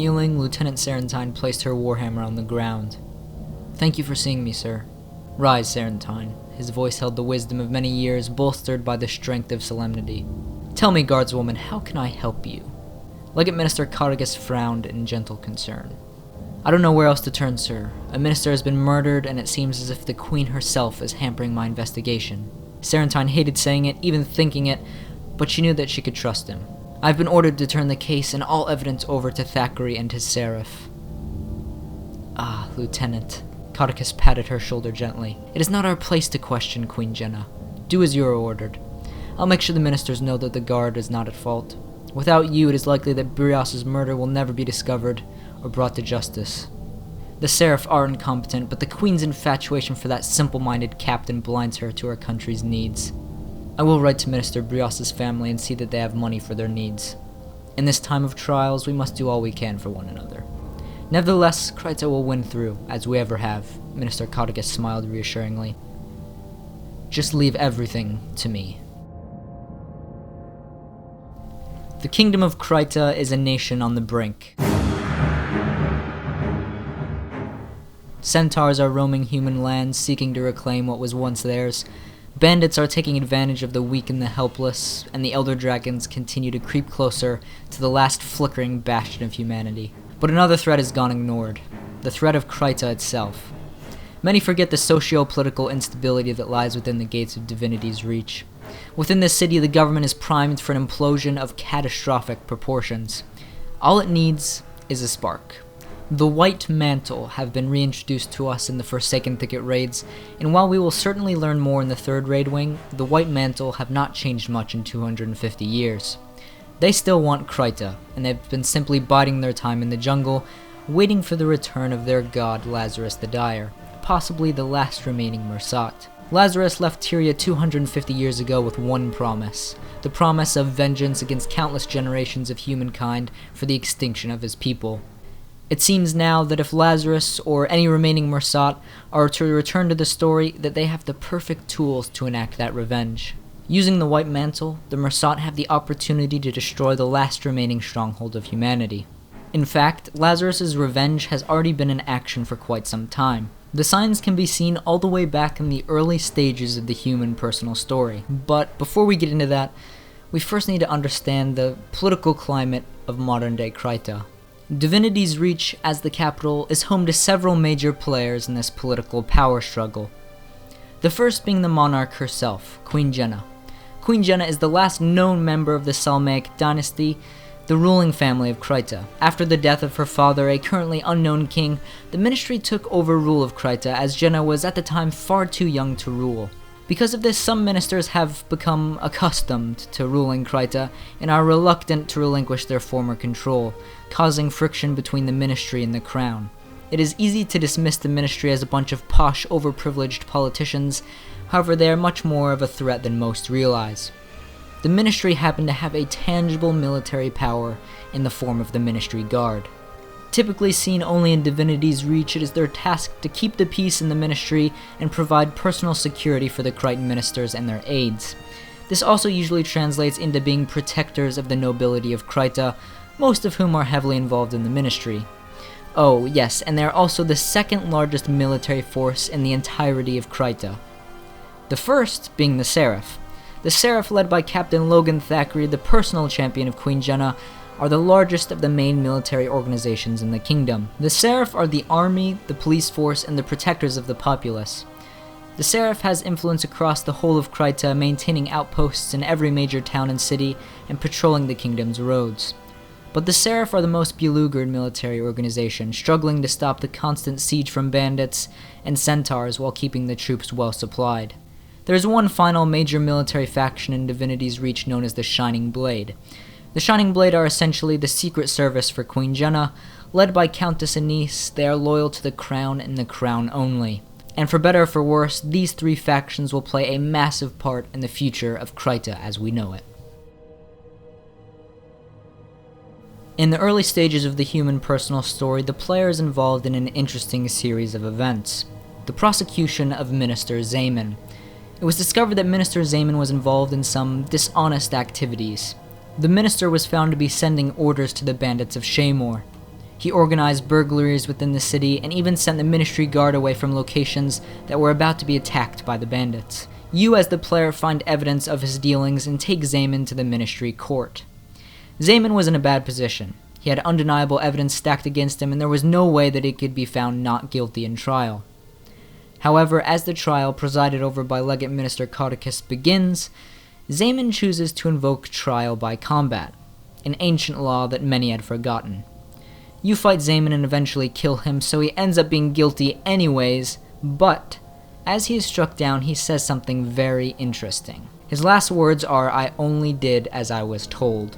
kneeling, Lieutenant Sarentine placed her warhammer on the ground. "Thank you for seeing me, sir." "Rise, Sarentine." His voice held the wisdom of many years, bolstered by the strength of solemnity. "Tell me, guardswoman, how can I help you?" Legate Minister Cardigus frowned in gentle concern. "I don't know where else to turn, sir. A minister has been murdered, and it seems as if the Queen herself is hampering my investigation." Sarentine hated saying it, even thinking it, but she knew that she could trust him. "I've been ordered to turn the case and all evidence over to Thackeray and his seraph." "Ah, Lieutenant." Cardigus patted her shoulder gently. "It is not our place to question Queen Jennah. Do as you are ordered. I'll make sure the ministers know that the guard is not at fault. Without you, it is likely that Brios's murder will never be discovered or brought to justice. The seraph are incompetent, but the Queen's infatuation for that simple-minded captain blinds her to her country's needs. I will write to Minister Brios's family and see that they have money for their needs. In this time of trials, we must do all we can for one another. Nevertheless, Kryta will win through, as we ever have." Minister Cardigus smiled reassuringly. "Just leave everything to me." The Kingdom of Kryta is a nation on the brink. Centaurs are roaming human lands, seeking to reclaim what was once theirs. Bandits are taking advantage of the weak and the helpless, and the elder dragons continue to creep closer to the last flickering bastion of humanity. But another threat has gone ignored, the threat of Kryta itself. Many forget the socio-political instability that lies within the gates of Divinity's Reach. Within this city, the government is primed for an implosion of catastrophic proportions. All it needs is a spark. The White Mantle have been reintroduced to us in the Forsaken Thicket raids, and while we will certainly learn more in the third raid wing, the White Mantle have not changed much in 250 years. They still want Kryta, and they've been simply biding their time in the jungle, waiting for the return of their god Lazarus the Dire, possibly the last remaining Mursat. Lazarus left Tyria 250 years ago with one promise, the promise of vengeance against countless generations of humankind for the extinction of his people. It seems now that if Lazarus or any remaining Mursat are to return to the story, that they have the perfect tools to enact that revenge. Using the White Mantle, the Mursat have the opportunity to destroy the last remaining stronghold of humanity. In fact, Lazarus's revenge has already been in action for quite some time. The signs can be seen all the way back in the early stages of the human personal story. But before we get into that, we first need to understand the political climate of modern-day Kryta. Divinity's Reach, as the capital, is home to several major players in this political power struggle. The first being the monarch herself, Queen Jennah. Queen Jennah is the last known member of the Salmaic dynasty, the ruling family of Kryta. After the death of her father, a currently unknown king, the ministry took over rule of Kryta, as Jennah was at the time far too young to rule. Because of this, some ministers have become accustomed to ruling Kryta and are reluctant to relinquish their former control, causing friction between the ministry and the crown. It is easy to dismiss the ministry as a bunch of posh, overprivileged politicians, however they are much more of a threat than most realize. The ministry happen to have a tangible military power in the form of the Ministry Guard. Typically seen only in Divinity's Reach, it is their task to keep the peace in the ministry and provide personal security for the Krytan ministers and their aides. This also usually translates into being protectors of the nobility of Kryta, most of whom are heavily involved in the ministry. Oh yes, and they are also the second largest military force in the entirety of Kryta. The first being the Seraph. The Seraph, led by Captain Logan Thackeray, the personal champion of Queen Jennah, are the largest of the main military organizations in the kingdom. The Seraph are the army, the police force, and the protectors of the populace. The Seraph has influence across the whole of Kryta, maintaining outposts in every major town and city, and patrolling the kingdom's roads. But the Seraph are the most beleaguered military organization, struggling to stop the constant siege from bandits and centaurs while keeping the troops well supplied. There is one final major military faction in Divinity's Reach known as the Shining Blade. The Shining Blade are essentially the secret service for Queen Jennah. Led by Countess Anise, they are loyal to the crown and the crown only. And for better or for worse, these three factions will play a massive part in the future of Kryta as we know it. In the early stages of the human personal story, the player is involved in an interesting series of events. The prosecution of Minister Zayman. It was discovered that Minister Zayman was involved in some dishonest activities. The minister was found to be sending orders to the bandits of Shaymor. He organized burglaries within the city and even sent the Ministry Guard away from locations that were about to be attacked by the bandits. You, as the player, find evidence of his dealings and take Zaman to the Ministry Court. Zaman was in a bad position. He had undeniable evidence stacked against him, and there was no way that he could be found not guilty in trial. However, as the trial, presided over by Legate Minister Codicus, begins, Zaman chooses to invoke trial by combat, an ancient law that many had forgotten. You fight Zaman and eventually kill him, so he ends up being guilty anyways, but as he is struck down, he says something very interesting. His last words are, "I only did as I was told."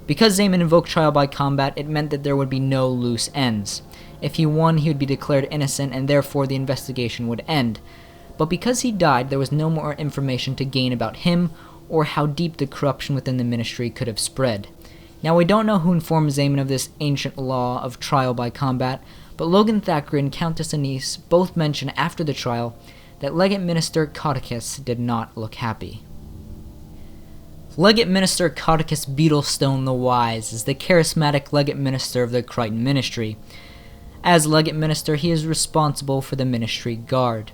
Because Zaman invoked trial by combat, it meant that there would be no loose ends. If he won, he would be declared innocent, and therefore the investigation would end. But because he died, there was no more information to gain about him, or how deep the corruption within the ministry could have spread. Now, we don't know who informed Zaman of this ancient law of trial by combat, but Logan Thackeray and Countess Anise both mention after the trial that Legate Minister Codicus did not look happy. Legate Minister Codicus Beetlestone the Wise is the charismatic Legate Minister of the Crichton Ministry. As Legate Minister, he is responsible for the Ministry Guard.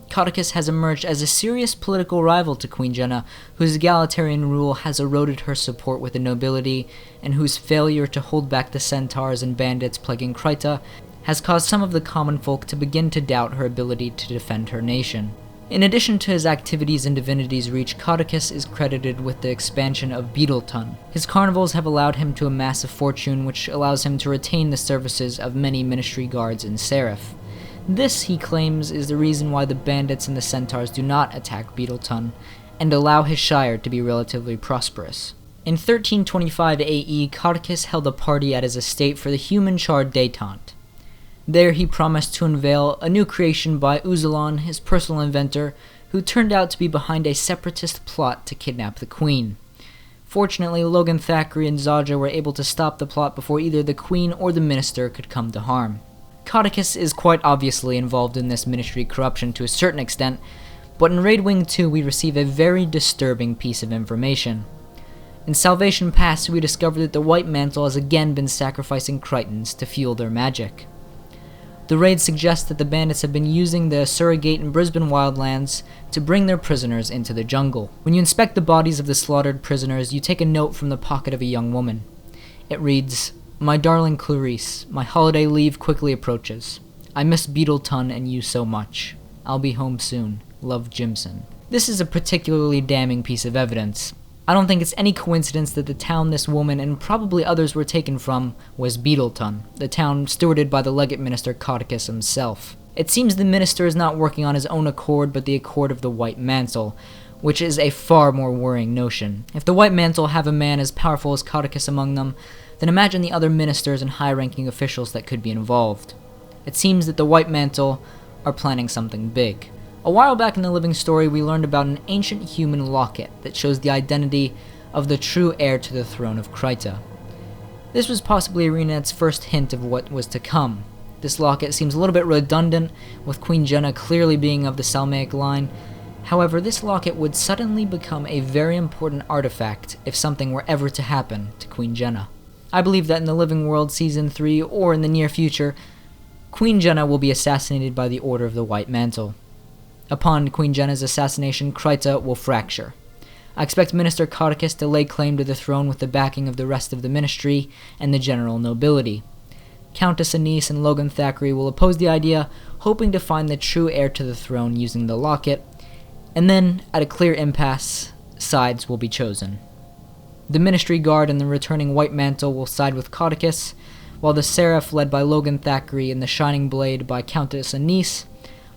Codicus has emerged as a serious political rival to Queen Jennah, whose egalitarian rule has eroded her support with the nobility, and whose failure to hold back the centaurs and bandits plaguing Krita has caused some of the common folk to begin to doubt her ability to defend her nation. In addition to his activities in Divinity's Reach, Codicus is credited with the expansion of Beetleton. His carnivals have allowed him to amass a fortune which allows him to retain the services of many ministry guards in Seraph. This, he claims, is the reason why the bandits and the centaurs do not attack Beetleton, and allow his shire to be relatively prosperous. In 1325 AE, Codicus held a party at his estate for the human Chard Détente. There he promised to unveil a new creation by Uzalon, his personal inventor, who turned out to be behind a separatist plot to kidnap the Queen. Fortunately, Logan Thackeray and Zaja were able to stop the plot before either the Queen or the Minister could come to harm. Codicus is quite obviously involved in this ministry corruption to a certain extent, but in Raid Wing 2 we receive a very disturbing piece of information. In Salvation Pass, we discover that the White Mantle has again been sacrificing Crichtons to fuel their magic. The raid suggests that the bandits have been using the Surrogate and Brisbane wildlands to bring their prisoners into the jungle. When you inspect the bodies of the slaughtered prisoners, you take a note from the pocket of a young woman. It reads, "My darling Clarice, my holiday leave quickly approaches. I miss Beetleton and you so much. I'll be home soon. Love, Jimson." This is a particularly damning piece of evidence. I don't think it's any coincidence that the town this woman and probably others were taken from was Beetleton, the town stewarded by the Legate Minister Codicus himself. It seems the minister is not working on his own accord but the accord of the White Mantle, which is a far more worrying notion. If the White Mantle have a man as powerful as Codicus among them, then imagine the other ministers and high-ranking officials that could be involved. It seems that the White Mantle are planning something big. A while back in the Living Story, we learned about an ancient human locket that shows the identity of the true heir to the throne of Krita. This was possibly Arenet's first hint of what was to come. This locket seems a little bit redundant, with Queen Jennah clearly being of the Salmaic line. However, this locket would suddenly become a very important artifact if something were ever to happen to Queen Jennah. I believe that in the Living World Season 3, or in the near future, Queen Jennah will be assassinated by the Order of the White Mantle. Upon Queen Jennah's assassination, Krita will fracture. I expect Minister Codicus to lay claim to the throne with the backing of the rest of the ministry and the general nobility. Countess Anise and Logan Thackeray will oppose the idea, hoping to find the true heir to the throne using the locket, and then, at a clear impasse, sides will be chosen. The Ministry Guard and the returning White Mantle will side with Codicus, while the Seraph, led by Logan Thackeray, and the Shining Blade by Countess Anise,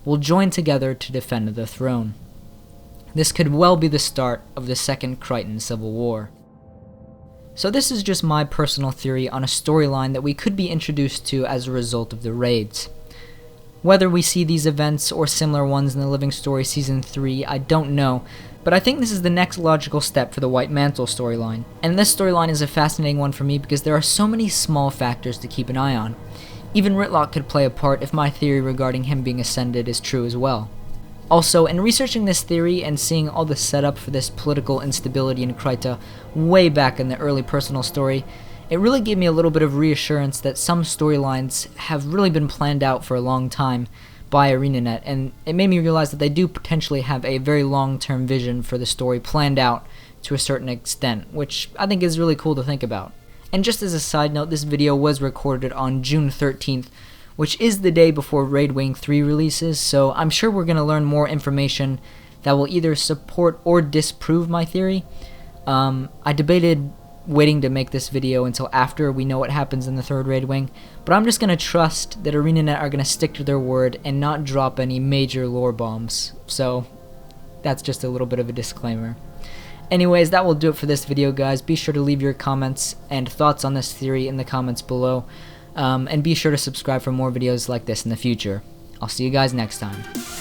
will join together to defend the throne. This could well be the start of the Second Crichton Civil War. So this is just my personal theory on a storyline that we could be introduced to as a result of the raids. Whether we see these events or similar ones in the Living Story Season 3, I don't know, but I think this is the next logical step for the White Mantle storyline. And this storyline is a fascinating one for me because there are so many small factors to keep an eye on. Even Ritlock could play a part if my theory regarding him being ascended is true as well. Also, in researching this theory and seeing all the setup for this political instability in Krita way back in the early personal story, it really gave me a little bit of reassurance that some storylines have really been planned out for a long time by ArenaNet, and it made me realize that they do potentially have a very long-term vision for the story planned out to a certain extent, which I think is really cool to think about. And just as a side note, this video was recorded on June 13th, which is the day before Raid Wing 3 releases, so I'm sure we're going to learn more information that will either support or disprove my theory. I debated waiting to make this video until after we know what happens in the third Raid Wing, but I'm just going to trust that ArenaNet are going to stick to their word and not drop any major lore bombs, so that's just a little bit of a disclaimer. Anyways, that will do it for this video, guys. Be sure to leave your comments and thoughts on this theory in the comments below, and be sure to subscribe for more videos like this in the future. I'll see you guys next time.